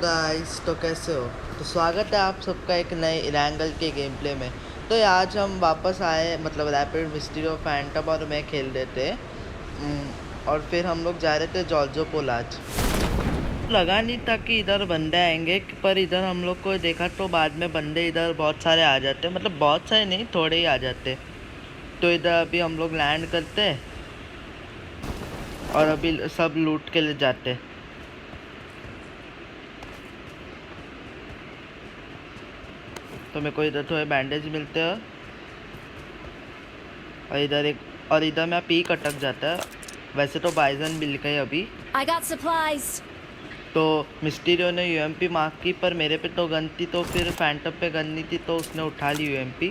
Guys, तो कैसे हो। तो स्वागत है आप सबका एक नए इरैंगल के गेम प्ले में। तो आज हम वापस आए, मतलब रैपिड मिस्टीरियो फैंटम और मैं खेल रहे थे। और फिर हम लोग जा रहे थे जॉर्जोपोल। आज लगा नहीं था कि इधर बंदे आएंगे, पर इधर हम लोग को देखा तो बाद में बंदे इधर बहुत सारे आ जाते, मतलब बहुत सारे नहीं, थोड़े ही आ जाते। तो इधर अभी हम लोग लैंड करते और अभी सब लूट के ले जाते। तो मेरे को इधर थोड़े बैंडेज मिलते हैं और इधर मेरा पीक अटक जाता है। वैसे तो बाइजन मिल गए अभी। I got supplies. तो मिस्टीरियो ने यूएमपी मार्क की, पर मेरे पे तो गन थी, तो फिर फैंटम पे गन नहीं थी, तो उसने उठा ली यूएमपी।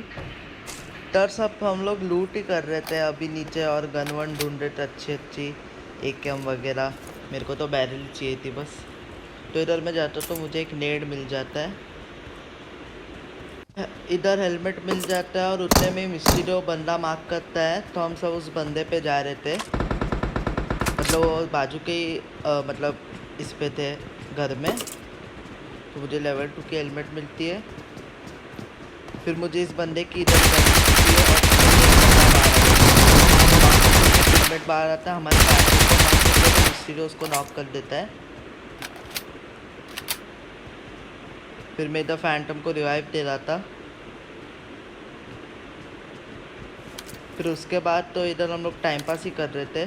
तर सब हम लोग लूट ही कर रहे थे अभी नीचे, और गन वन ढूंढ रहे थे अच्छी एकेएम वगैरह। मेरे को तो बैरल चाहिए थी बस। तो इधर मैं जाता तो मुझे एक नेड मिल जाता है, इधर हेलमेट मिल जाता है, और उतने में मिस्टीरियो बंदा मार्क करता है। तो हम सब उस बंदे पे जा रहे थे, मतलब वो बाजू के ही मतलब इस पे थे घर में। तो मुझे लेवल 2 की हेलमेट मिलती है। फिर मुझे इस बंदे की इधर मिलती है, और हेलमेट बाहर आता है। हमारे पास मिस्टीरियो उसको नॉक कर देता है। फिर मैं इधर फैंटम को रिवाइव दे रहा था। फिर उसके बाद तो इधर हम लोग टाइम पास ही कर रहे थे।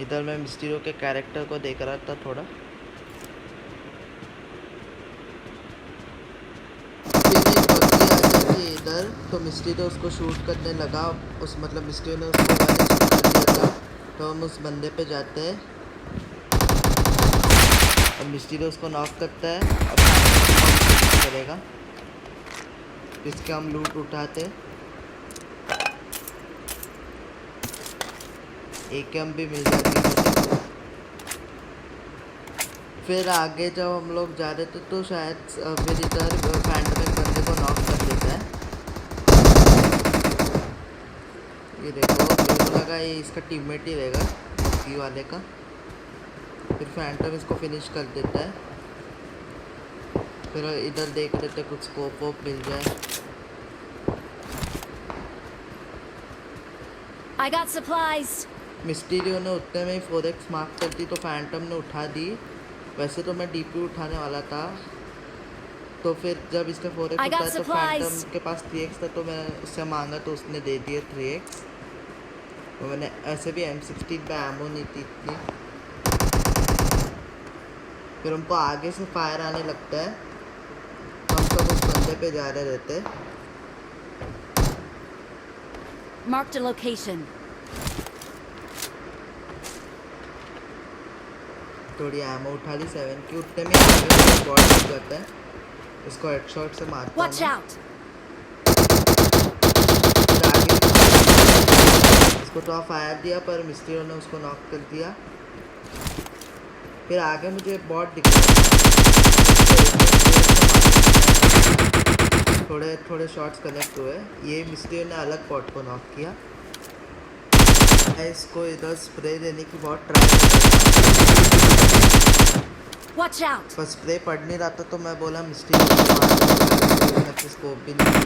इधर मैं मिस्टीरियो के कैरेक्टर को देख रहा था थोड़ा। इधर तो मिस्टीरियो उसको शूट करने लगा, उस मतलब मिस्टीरियो ने उसको शूट कर दिया था। तो हम उस बंदे पे जाते हैं और मिस्टीरियो उसको नॉक करता है। अब करेगा, इसके हम लूट उठाते। एकेएम भी मिल जाती है। फिर आगे जब हम लोग जा रहे थे तो शायद फिर इधर फैंटम एक बंदे को नॉक कर देता है। ये देखो, मेरे को लगा ये इसका टीममेट ही रहेगा की वाले का। फिर फैंटम इसको फिनिश कर देता है। फिर इधर देख रहे थे कुछ स्कोप वोप मिल जाए। I got supplies. मिस्टीरियो ने उतने में ही 4x मार्क कर दी, तो फैंटम ने उठा दी। वैसे तो मैं डीपी उठाने वाला था, तो फिर जब इसने 4x उठाया तो फैंटम के पास 3x था, तो मैं उससे मांगा तो उसने दे दिया 3x। तो मैंने ऐसे भी M16 पे एमो नहीं थी इतनी। फिर हमको आगे से फायर आने लगता है, हम सब उस बंदे पे जा रहे रहते। Marked a location. थोड़ी एमो उठा ली 7 की। उतने में बॉट लग जाता है, इसको हेडशॉट से मारता हूँ। Watch out. इसको तो फायर दिया, पर मिस्टीरियो ने उसको नॉक कर दिया। फिर आगे मुझे बॉट दिख रहा है, थोड़े शॉट्स कनेक्ट हुए। ये मिस्टीरियो ने अलग बॉट को नॉक किया। मैं इसको इधर स्प्रे देने की बहुत ट्राई कर रहा था, Watch out. पर स्प्रे पड़ नहीं रहा था। तो मैं बोला मिस्टीरियो को मार, स्कोप भी नहीं।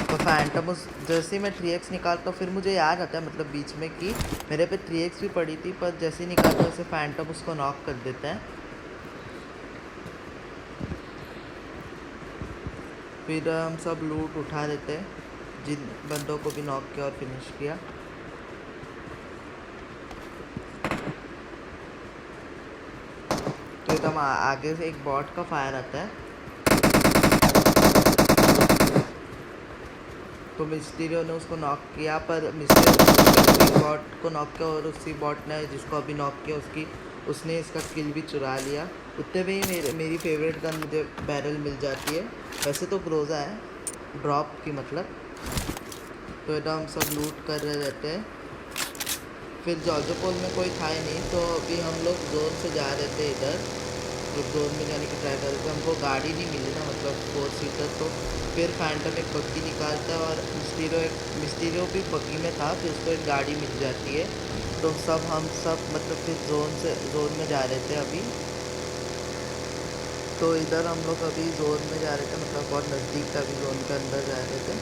तो फैंटम उस जैसे ही मैं 3x निकालता हूँ, फिर मुझे याद आता है मतलब बीच में कि मेरे पे 3x भी पड़ी थी, पर जैसे ही निकालता वैसे फैंटम उसको नॉक कर देता है। फिर हम सब लूट उठा देते हैं, जिन बंदों को भी नॉक किया और फिनिश किया। तो एकदम आगे से एक बॉट का फायर आता है, तो मिस्टीरियो ने उसको नॉक किया, पर मिस्टीरियो बॉट को नॉक किया, और उसी बॉट ने जिसको अभी नॉक किया उसने इसका किल भी चुरा लिया। उतने में ही मेरी फेवरेट गन मुझे बैरल मिल जाती है। वैसे तो ग्रोजा है ड्रॉप की मतलब। तो एकदम हम सब लूट कर रहे रहते हैं। फिर जॉर्जोपोल में कोई था ही नहीं, तो अभी हम लोग जोन से जा रहे थे इधर। तो जोन में जाने की ट्राई कर रहे थे, हमको गाड़ी नहीं मिली ना, मतलब 4 सीटर। तो फिर फैंटम एक बग्गी निकालता है, और मिस्टीरियो भी बग्गी में था, फिर उसको एक गाड़ी मिल जाती है। तो हम सब मतलब फिर जोन में जा रहे थे अभी। तो इधर हम लोग अभी जोन में जा रहे थे, मतलब बहुत नज़दीक था, अभी जोन के अंदर जा रहे थे।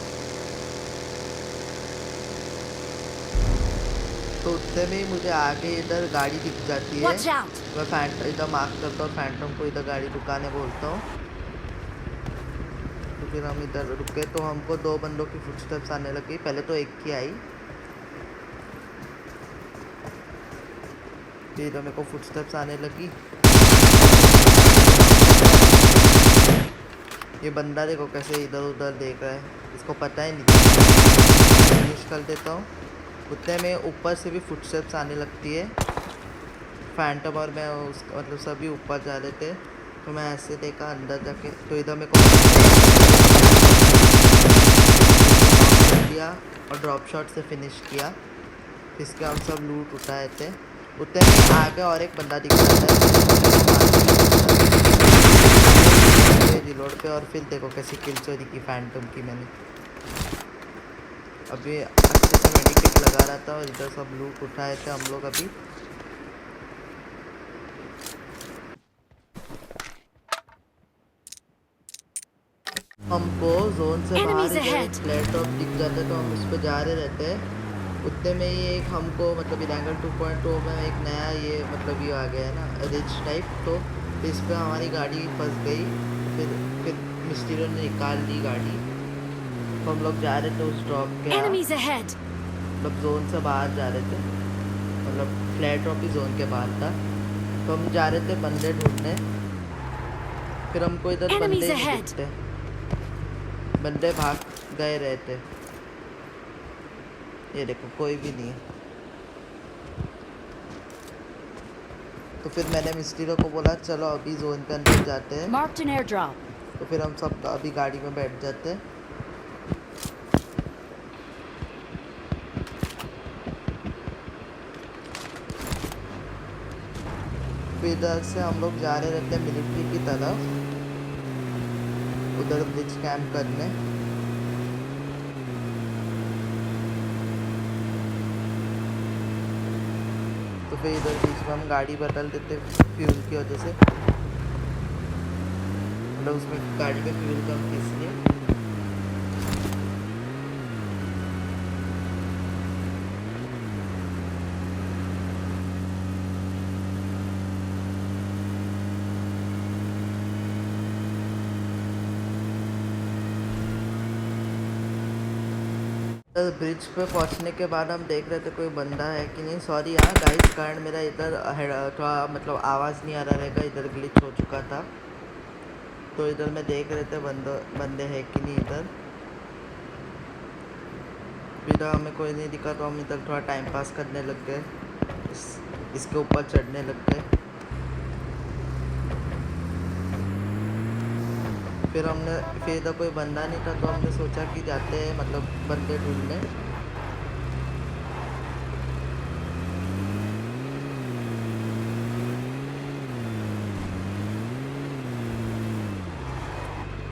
तो उतने में ही मुझे आगे इधर गाड़ी दिख जाती है। Watch out! मैं फैंटम इधर मार्क करता हूँ, फैंटम को इधर गाड़ी रुकाने बोलता हूँ। तो फिर हम इधर रुके तो हमको दो बंदों की फुटस्टेप्स आने लगी। पहले तो एक की आई, फिर इधर मेरे को फुटस्टेप्स आने लगी। ये बंदा देखो कैसे इधर उधर देख रहा है, इसको पता ही नहीं था। फिनिश कर देता हूँ। उतने में ऊपर से भी फुटस्टेप्स आने लगती है। फैंटम और मैं उस मतलब सभी ऊपर जा रहे थे। तो मैं ऐसे देखा अंदर जाके, तो इधर मेरे को किया और ड्रॉप शॉट से फिनिश किया। इसके हम सब लूट उठाए थे। उतने में आगे और एक बंदा दिख रहा है रिलोड पे, और फिर देखो कैसी किल चोरी की फैंटम की मैंने। अभी अच्छे से मेडिकेट लगा रहा था और इधर सब लूट उठाए थे हम लोग अभी। हमको जोन से बाहर Enemies इधर एक ahead! फ्लैट टॉप दिख जाता है, तो हम उस पर जा रहे रहते हैं। उतने में ही एक हमको मतलब इरेंगल 2.2 में एक नया ये मतलब ये आ गया है ना रिच टाइप, तो इस पर हमारी गाड़ी फंस गई। फिर मिस्टीरियो ने निकाल ली गाड़ी। तो हम लोग जा रहे थे उस ड्रॉप के यहाँ, Enemies ahead! मतलब जोन से बाहर जा रहे थे, मतलब फ्लैट टॉप ही जोन के बाहर था। तो हम जा रहे थे बंदे ढूंढने। फिर हमको इधर Enemies बंदे नहीं ahead! दिखते, बंदे भाग गए रहते। ये देखो कोई भी नहीं है। तो फिर मैंने मिस्टीरियो को बोला चलो अभी जोन के अंदर जाते हैं। Marked an airdrop. तो फिर हम सब अभी गाड़ी में बैठ जाते हैं। फिर इधर से हम लोग जा रहे रहते हैं मिलिट्री की तरफ, उधर ब्रिज कैंप करने। तो फिर इधर बीच में हम गाड़ी बदल देते फ्यूल की वजह से, मतलब उसमें गाड़ी में फ्यूल कम थी इसलिए। ब्रिज पे पहुंचने के बाद हम देख रहे थे कोई बंदा है कि नहीं। सॉरी यार गाइस, कारण मेरा इधर थोड़ा मतलब आवाज़ नहीं आ रहा रहेगा, इधर ग्लिच हो चुका था। तो इधर में देख रहे थे बंदे हैं कि नहीं इधर। फिर हमें कोई नहीं दिखा तो हम इधर थोड़ा टाइम पास करने लग गए, इसके ऊपर चढ़ने लग गए। फिर इधर कोई बंदा नहीं था, तो हमने सोचा कि जाते हैं मतलब बंदे ढूंढने।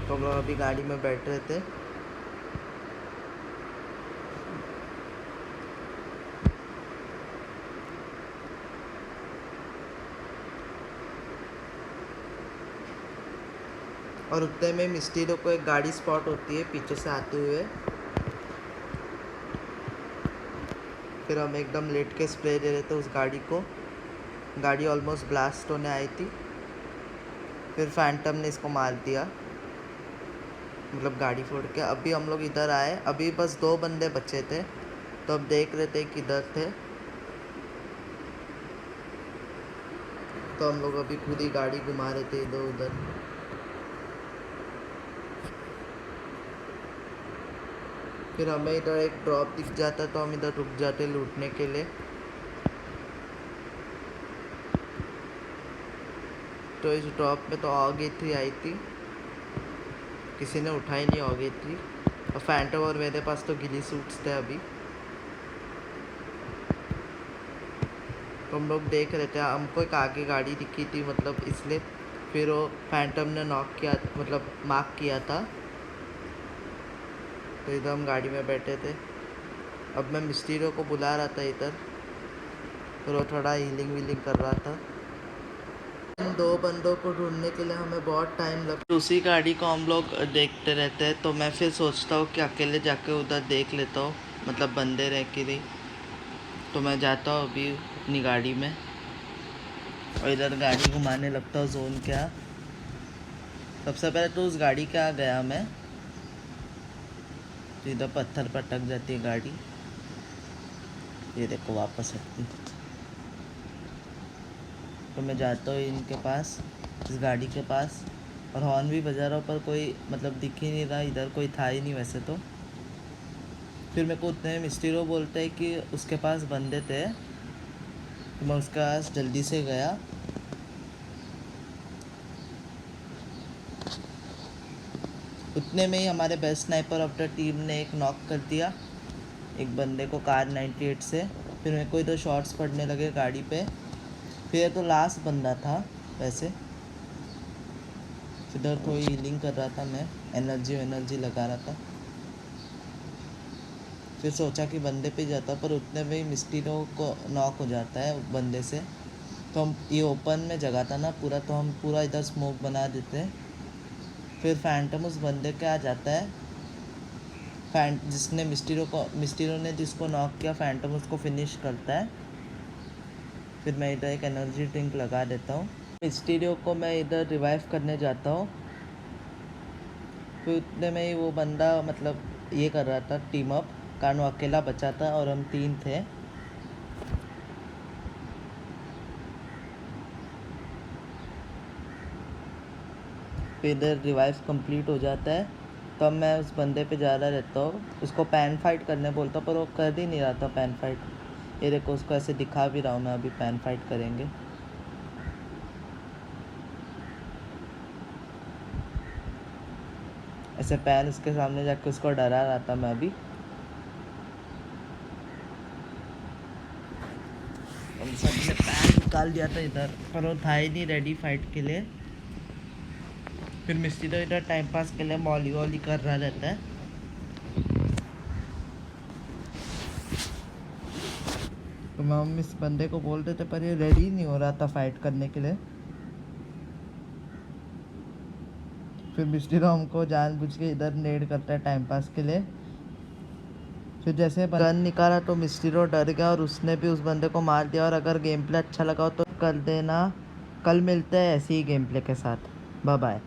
तो हम लोग अभी गाड़ी में बैठ रहे थे। और उतने में मिस्टीरियो को एक गाड़ी स्पॉट होती है पीछे से आते हुए। फिर हम एकदम लेट के स्प्रे दे रहे थे उस गाड़ी को। गाड़ी ऑलमोस्ट ब्लास्ट होने आई थी, फिर फैंटम ने इसको मार दिया, मतलब गाड़ी फोड़ के। अभी हम लोग इधर आए, अभी बस 2 बंदे बचे थे, तो अब देख रहे थे किधर थे। तो हम लोग अभी खुद ही गाड़ी घुमा रहे थे इधर उधर। फिर हमें इधर एक ड्रॉप दिख जाता तो हम इधर रुक जाते लूटने के लिए। तो इस ड्रॉप में तो ऑगे 3 आई थी, किसी ने उठाई नहीं ऑगे 3। और फैंटम और मेरे पास तो गिली सूट्स थे अभी। तो हम लोग देख रहे थे, हमको एक आगे गाड़ी दिखी थी मतलब इसलिए। फिर वो फैंटम ने नॉक किया, मतलब मार्क किया था। तो इधर हम गाड़ी में बैठे थे। अब मैं मिस्टीरियो को बुला रहा था इधर। फिर वो थोड़ा हीलिंग वीलिंग कर रहा था। इन 2 बंदों को ढूंढने के लिए हमें बहुत टाइम लगता है। उसी गाड़ी को हम लोग देखते रहते हैं, तो मैं फिर सोचता हूँ कि अकेले जाके उधर देख लेता हूँ, मतलब बंदे रह के नहीं। तो मैं जाता हूँ अभी अपनी गाड़ी में और इधर गाड़ी घुमाने लगता हूँ जोन क्या। सबसे पहले तो उस गाड़ी के आ गया मैं, तो इधर पत्थर पर अटक जाती है गाड़ी। ये देखो वापस हटती। तो मैं जाता हूँ इनके पास, इस गाड़ी के पास, और हॉर्न भी बजा रहा हूँ, पर कोई मतलब दिख ही नहीं रहा, इधर कोई था ही नहीं वैसे तो। फिर मेरे को उतने मिस्टीरो बोलते हैं कि उसके पास बंदे थे, तो मैं उसके पास जल्दी से गया। उतने में ही हमारे best sniper of the team ने एक नॉक कर दिया एक बंदे को कार 98 से। फिर मेरे को इधर शॉट्स पड़ने लगे गाड़ी पे। फिर तो लास्ट बंदा था वैसे, इधर थोड़ी हीलिंग कर रहा था मैं, एनर्जी लगा रहा था। फिर सोचा कि बंदे पे जाता, पर उतने में ही मिस्टीरो को नॉक हो जाता है बंदे से। तो हम ये ओपन में जगह था ना पूरा, तो हम पूरा इधर स्मोक बना देते हैं। फिर फैंटम उस बंदे के आ जाता है, जिसने मिस्टीरो ने जिसको नॉक किया, फैंटम उसको फिनिश करता है। फिर मैं इधर एक एनर्जी ड्रिंक लगा देता हूँ। मिस्टीरियो को मैं इधर रिवाइव करने जाता हूँ। फिर उतने में ही वो बंदा मतलब ये कर रहा था टीम अप, कारण वो अकेला बचा था और हम 3 थे। फिर इधर रिवाइव कंप्लीट हो जाता है, तो अब मैं उस बंदे पे जा रहा रहता हूँ, उसको पैन फाइट करने बोलता, पर वो कर ही नहीं रहा था पैन फाइट। ये देखो उसको ऐसे दिखा भी रहा हूँ मैं, अभी पैन फाइट करेंगे। ऐसे पैन उसके सामने जाके उसको डरा रहा था मैं अभी। हम सबने पैन निकाल दिया था इधर, पर वो था ही नहीं रेडी फाइट के लिए। फिर मिस्टी तो इधर टाइम पास के लिए मॉली वॉली कर रहा रहता है। तो हम इस बंदे को बोल रहे थे, पर ये रेडी नहीं हो रहा था फाइट करने के लिए। फिर मिस्टी हमको जानबूझ के इधर नेड करता है टाइम पास के लिए। फिर जैसे गन निकाला तो मिस्टीरो डर गया और उसने भी उस बंदे को मार दिया। और अगर गेम प्ले अच्छा लगा हो तो कर देना। कल मिलते हैं ऐसे ही गेम प्ले के साथ। Bye bye.